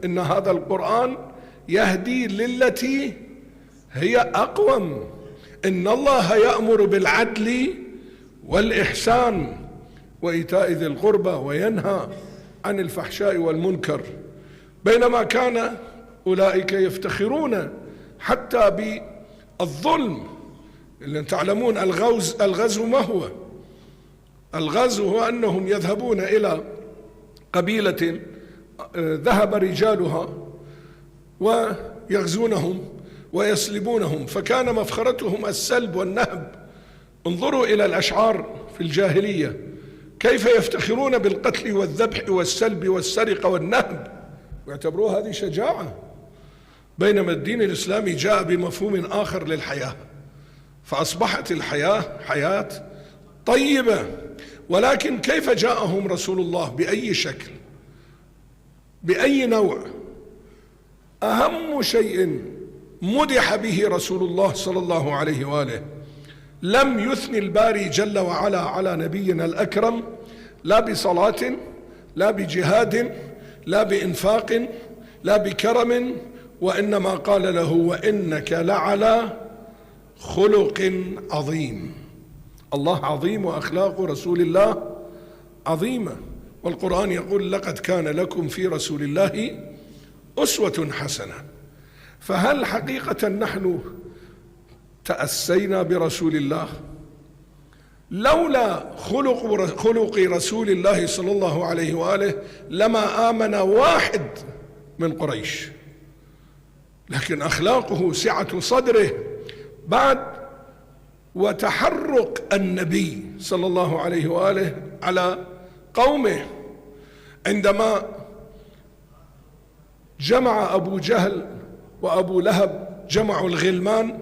إن هذا القرآن يهدي للتي هي أقوم. إن الله يأمر بالعدل والإحسان وإيتاء ذي القربى وينهى عن الفحشاء والمنكر، بينما كان أولئك يفتخرون حتى بالظلم. اللي تعلمون الغزو ما هو؟ الغزو هو أنهم يذهبون إلى قبيلة ذهب رجالها ويغزونهم ويسلبونهم، فكان مفخرتهم السلب والنهب. انظروا إلى الأشعار في الجاهلية كيف يفتخرون بالقتل والذبح والسلب والسرقة والنهب، ويعتبروها هذه شجاعة، بينما الدين الإسلامي جاء بمفهوم آخر للحياة، فأصبحت الحياة حياة طيبة. ولكن كيف جاءهم رسول الله؟ بأي شكل؟ بأي نوع؟ أهم شيء مدح به رسول الله صلى الله عليه وآله، لم يثني الباري جل وعلا على نبينا الأكرم لا بصلاة، لا بجهاد، لا بإنفاق، لا بكرم، وإنما قال له: وإنك لعلى خلق عظيم. الله عظيم وأخلاق رسول الله عظيمة، والقرآن يقول: لقد كان لكم في رسول الله أسوة حسنة. فهل حقيقة نحن تأسينا برسول الله؟ لولا خلق رسول الله صلى الله عليه وآله لما آمن واحد من قريش، لكن أخلاقه، سعة صدره، بعد وتحرق النبي صلى الله عليه وآله على قومه، عندما جمع أبو جهل وأبو لهب، جمعوا الغلمان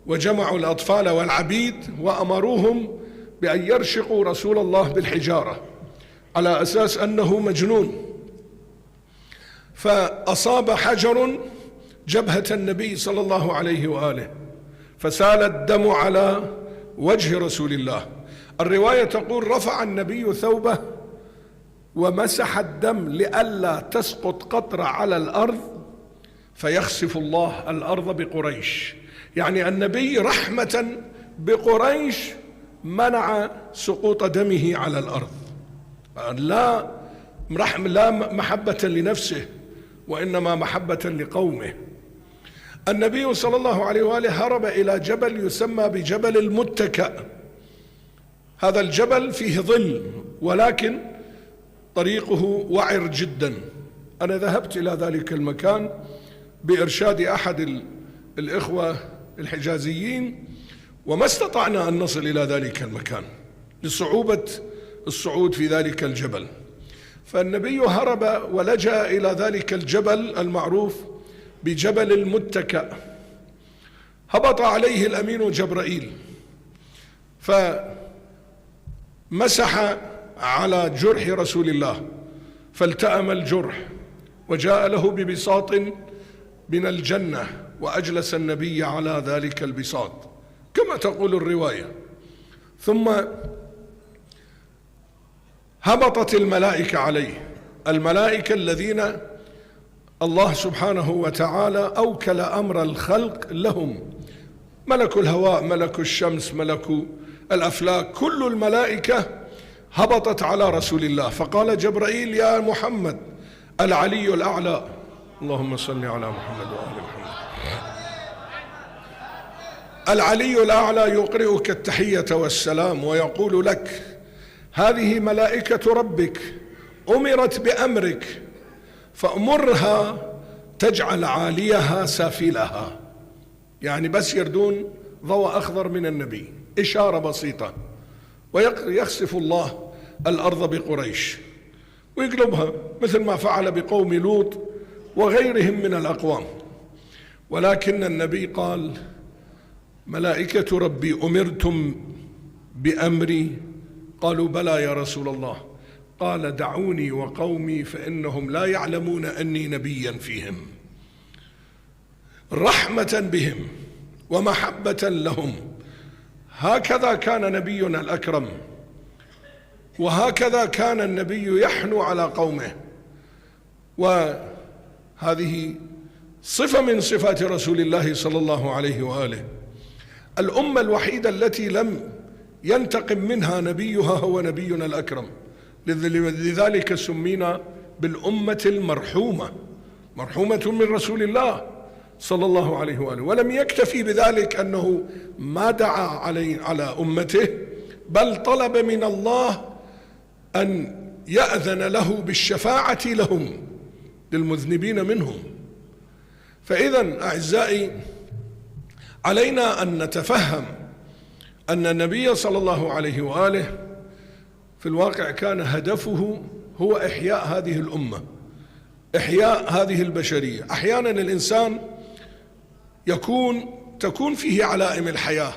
وجمعوا الأطفال والعبيد وأمروهم بأن يرشقوا رسول الله بالحجارة على أساس أنه مجنون، فأصاب حجر جبهة النبي صلى الله عليه وآله فسال الدم على وجه رسول الله. الرواية تقول: رفع النبي ثوبه ومسح الدم لئلا تسقط قطرة على الأرض فيخسف الله الأرض بقريش. يعني النبي رحمة بقريش منع سقوط دمه على الأرض، لا محبة لنفسه وإنما محبة لقومه. النبي صلى الله عليه وآله هرب إلى جبل يسمى بجبل المتكأ. هذا الجبل فيه ظل ولكن طريقه وعر جدا. أنا ذهبت إلى ذلك المكان بإرشاد أحد الإخوة الحجازيين، وما استطعنا أن نصل إلى ذلك المكان لصعوبة الصعود في ذلك الجبل. فالنبي هرب ولجأ إلى ذلك الجبل المعروف بجبل المتكأ. هبط عليه الأمين جبرائيل فمسح على جرح رسول الله فالتأم الجرح، وجاء له ببساط من الجنة وأجلس النبي على ذلك البساط كما تقول الرواية. ثم هبطت الملائكة عليه، الملائكة الذين الله سبحانه وتعالى أوكل أمر الخلق لهم، ملك الهواء، ملك الشمس، ملك الأفلاك، كل الملائكة هبطت على رسول الله. فقال جبرائيل: يا محمد العلي الأعلى، اللهم صل على محمد وآل محمد، العلي الأعلى يقرئك التحية والسلام ويقول لك: هذه ملائكة ربك أمرت بأمرك فأمرها تجعل عاليها سافلها. يعني بس يردون ضوء أخضر من النبي، إشارة بسيطة، ويخسف الله الأرض بقريش ويقلبها مثل ما فعل بقوم لوط وغيرهم من الأقوام. ولكن النبي قال: ملائكة ربي أمرتم بأمري؟ قالوا: بلى يا رسول الله. قال: دعوني وقومي فإنهم لا يعلمون أني نبيا فيهم، رحمة بهم ومحبة لهم. هكذا كان نبينا الأكرم، وهكذا كان النبي يحنو على قومه هذه صفة من صفات رسول الله صلى الله عليه وآله. الأمة الوحيدة التي لم ينتقم منها نبيها هو نبينا الأكرم، لذلك سمينا بالأمة المرحومة، مرحومة من رسول الله صلى الله عليه وآله. ولم يكتفي بذلك أنه ما دعا على أمته، بل طلب من الله أن يأذن له بالشفاعة لهم، للمذنبين منهم. فإذا أعزائي، علينا أن نتفهم أن النبي صلى الله عليه وآله في الواقع كان هدفه هو إحياء هذه الأمة، إحياء هذه البشرية. أحيانا الإنسان تكون فيه علائم الحياة،